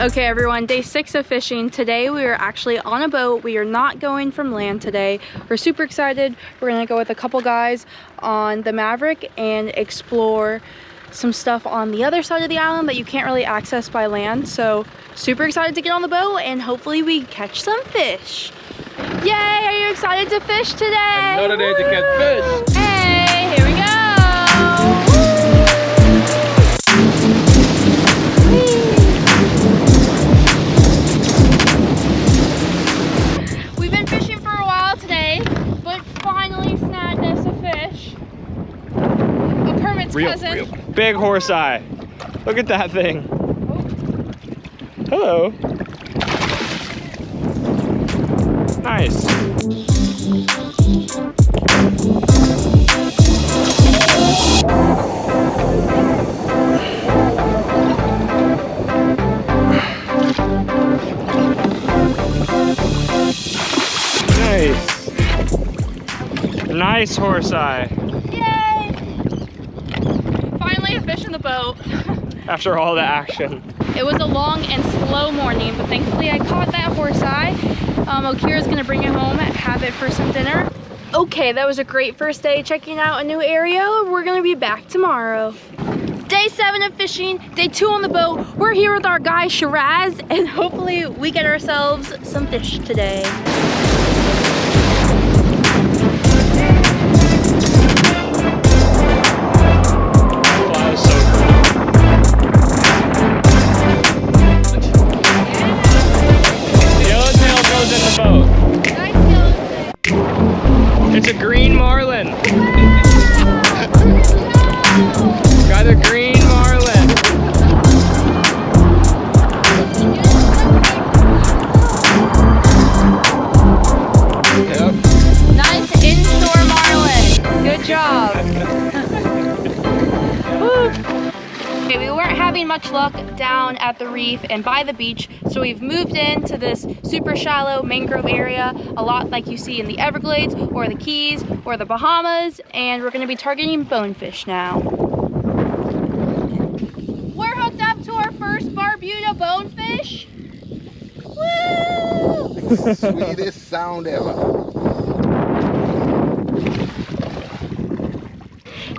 Okay everyone, day 6 of fishing. Today we are actually on a boat. We are not going from land today. We're super excited. We're gonna go with a couple guys on the Maverick and explore some stuff on the other side of the island that you can't really access by land. So super excited to get on the boat and hopefully we catch some fish. Yay, are you excited to fish today? Another day to catch fish. Hey, here we go. Real. Big horse eye. Look at that thing. Hello. Nice. Nice horse eye. Fish in the boat. After all the action. It was a long and slow morning, but thankfully I caught that horse eye. Okira's gonna bring it home and have it for some dinner. Okay, that was a great first day checking out a new area. We're gonna be back tomorrow. Day 7 of fishing, day 2 on the boat. We're here with our guy Shiraz, and hopefully we get ourselves some fish today. It's a green marlin. Got a green marlin. Yep. Nice inshore marlin. Good job. Okay, we weren't having much luck down at the reef and by the beach, so we've moved into this super shallow mangrove area, a lot like you see in the Everglades or the Keys or the Bahamas, and we're going to be targeting bonefish now. We're hooked up to our first Barbuda bonefish. Woo! Sweetest sound ever.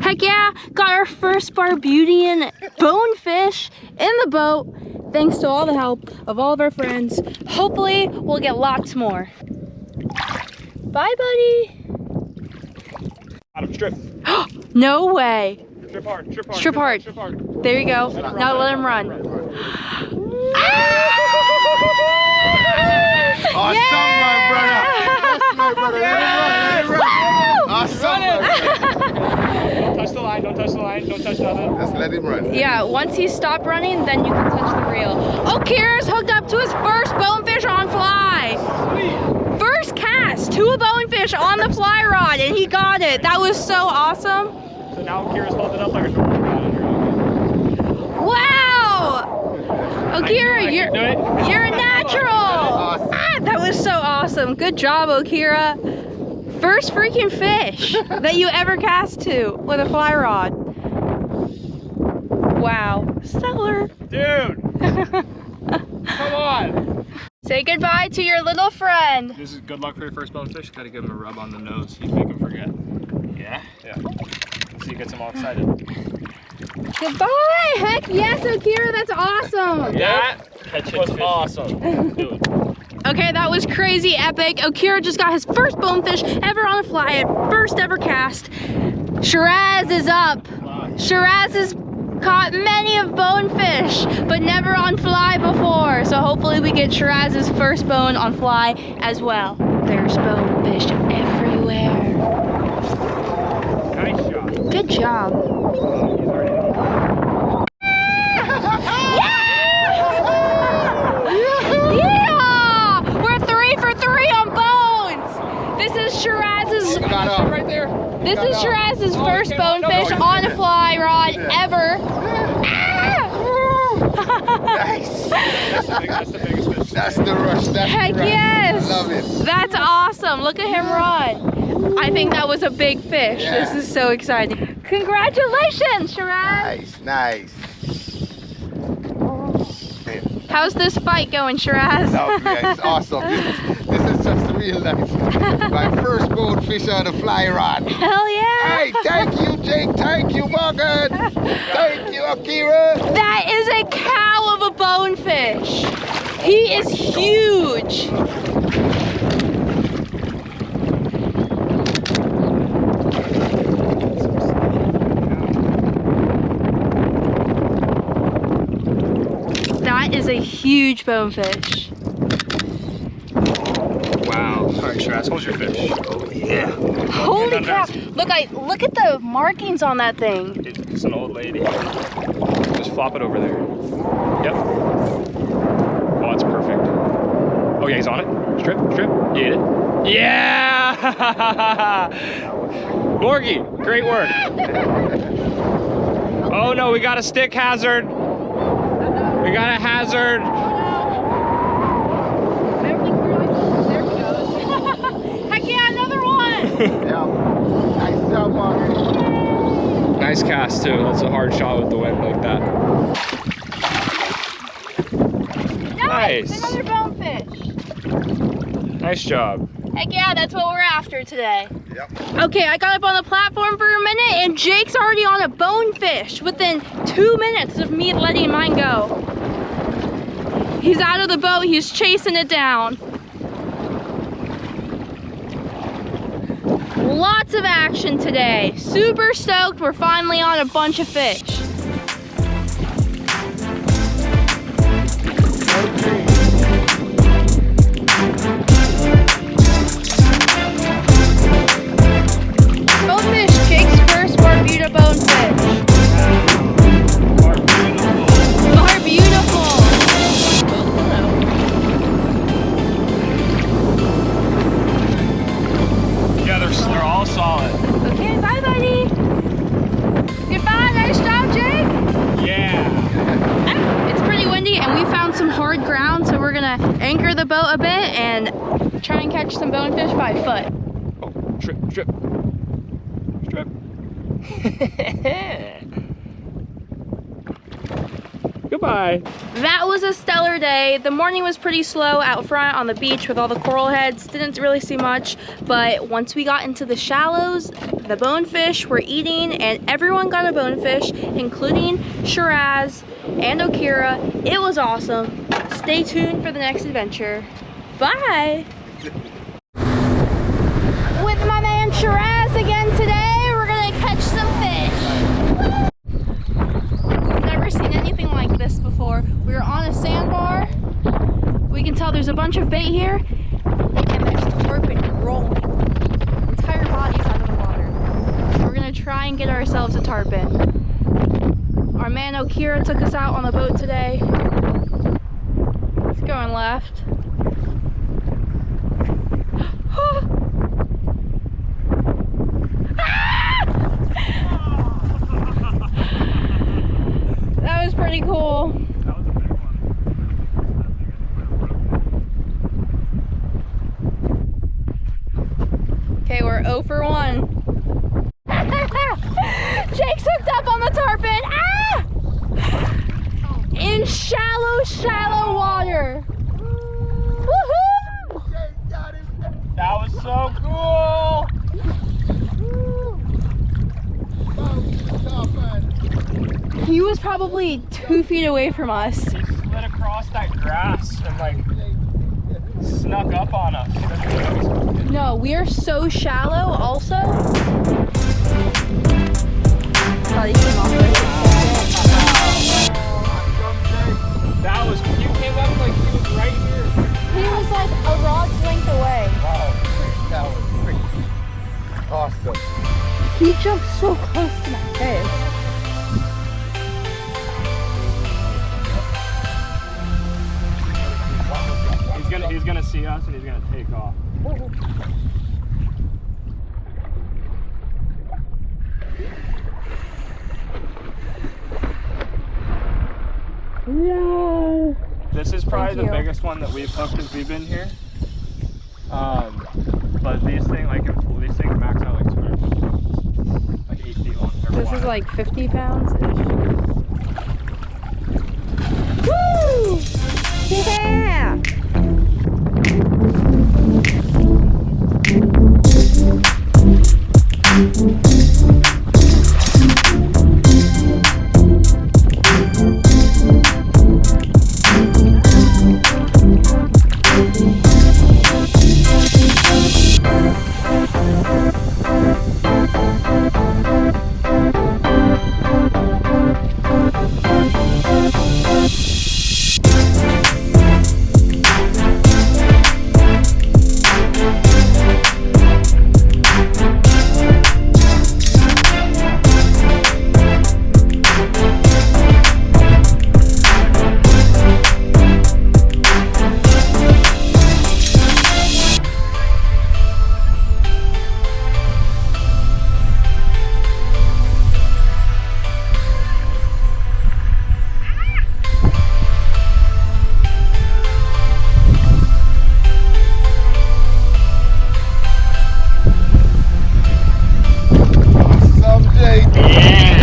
Heck yeah, got our first Barbudian bonefish in the boat, thanks to all the help of all of our friends. Hopefully, we'll get lots more. Bye, buddy. Got him, strip. No way. Strip hard, strip hard. Strip hard. Strip hard. There you go. Now let him run. Awesome, Yeah! my brother. Yes, my brother. Let him run. Let him run. Awesome, my brother. Don't touch the line, don't touch the line, don't touch nothing. Just let him run. Yeah, once he stopped running, then you can touch the reel. Oh, Kira's hooked up to his first bonefish on fly. Sweet. First cast to a bonefish on the fly rod, and he got it. That was so awesome. So now Kira's holding up like a normal rod. Wow! Okira, you're a natural. Awesome. Ah, that was so awesome. Good job, Okira. First freaking fish that you ever cast to with a fly rod. Wow, stellar. Dude! Come on! Say goodbye to your little friend. This is good luck for your first bonefish. Gotta give him a rub on the nose. He'd make him forget. Yeah? Yeah. So he gets him all excited. Goodbye! Heck yes, Okira, that's awesome. Yeah? That was awesome. Dude. Okay, that was crazy epic. Okira just got his first bonefish ever on a fly, first ever cast. Shiraz is up. Shiraz has caught many of bonefish, but never on fly before. So hopefully we get Shiraz's first bone on fly as well. There's bonefish everywhere. Nice shot. Good job. Right there. This is Shiraz's first bonefish on a fly rod ever. Nice. That's the biggest fish. That's the rush. That's Heck the rush. yes. I love it. That's awesome. Look at him run. I think that was a big fish. Yeah. This is so exciting. Congratulations, Shiraz. Nice, nice. How's this fight going, Shiraz? Lovely, it's awesome. This is just real nice. My first bonefish on a fly rod. Hell yeah! Hey, thank you, Jake. Thank you, Morgan. Thank you, Akira. That is a cow of a bonefish. He is huge. That is a huge bonefish. Wow. All right, Shiraz, hold your fish. Oh, yeah. Holy cow! Look at the markings on that thing. It's an old lady. Just flop it over there. Yep. Oh, it's perfect. Oh yeah, he's on it. Strip. You ate it. Yeah! Morgie, great work. Oh no, we got a stick hazard. We got a hazard. There he goes. Heck yeah, another one! Yeah. Nice job, Morgan. Nice cast too. That's a hard shot with the wind like that. Nice. Another bonefish. Nice job. Heck yeah, that's what we're after today. Yep. Okay, I got up on the platform for a minute and Jake's already on a bonefish within 2 minutes of me letting mine go. He's out of the boat, he's chasing it down. Lots of action today. Super stoked, we're finally on a bunch of fish. Bonefish, Jake's first Barbuda bonefish. Beautiful. Yeah, they're all solid. Okay, bye buddy. Goodbye, nice job, Jake. Yeah. It's pretty windy and we found some hard ground, so we're gonna anchor the boat a bit and try and catch some bonefish by foot. Oh, strip. Goodbye. That was a stellar day. The morning was pretty slow out front on the beach with all the coral heads. Didn't really see much, but once we got into the shallows, the bonefish were eating and everyone got a bonefish, including Shiraz and Akira. It was awesome. Stay tuned for the next adventure. Bye. With my man Shiraz again today, we're gonna catch some fish. We've never seen anything like this before. We were on a sandbar. We can tell there's a bunch of bait here, and there's tarpon rolling. The entire body's out of the water. We're gonna try and get ourselves a tarpon. Our man Akira took us out on the boat today. It's going left. That was pretty cool. That was a big one. Okay, we're 0 for 1. Jake's hooked up on the tarpon. Ah! In shallow water. Woohoo! That was so cool. He was probably 2 feet away from us. He slid across that grass and like snuck up on us. No, we are so shallow also. Thought he came off there. That was, you came up like he was right here. He was like a rod's length away. Wow, that was pretty awesome. He jumped so close to my face. He's gonna see us and he's gonna take off. No. This is probably Thank the you. biggest one that we've hooked as we've been here. But these things max out like 200 pounds. Like 8 feet long. This is like 50 pounds-ish. Woo! Yeah!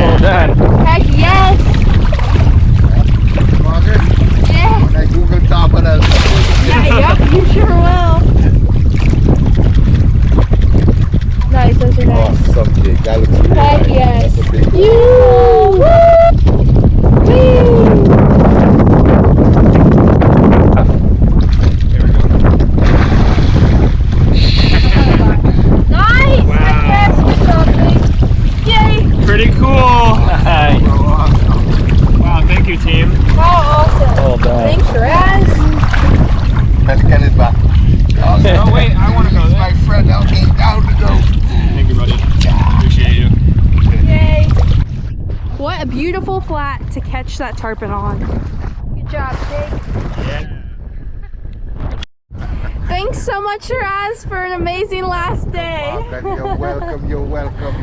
Well done. Heck yes! Roger? Yeah! When I Google Tarpon, I'll Yeah, yep, you sure will. Nice, those are nice. Awesome jig. That looks really Heck nice. yes. That's a big one. You! Woo! Nice! Wow. Heck yes, good job, Jake. Yay! Pretty cool. Nice. Wow, thank you, team. Oh, awesome. Well done. Thanks, Raz. Let's get it back. Oh, wait, I want to go there. My friend, help me down to go. Thank you, buddy. Appreciate you. Yay! What a beautiful flat to catch that tarpon on. Good job, Jake. Yeah. Thanks so much, Raz, for an amazing last day. You're welcome. You're welcome.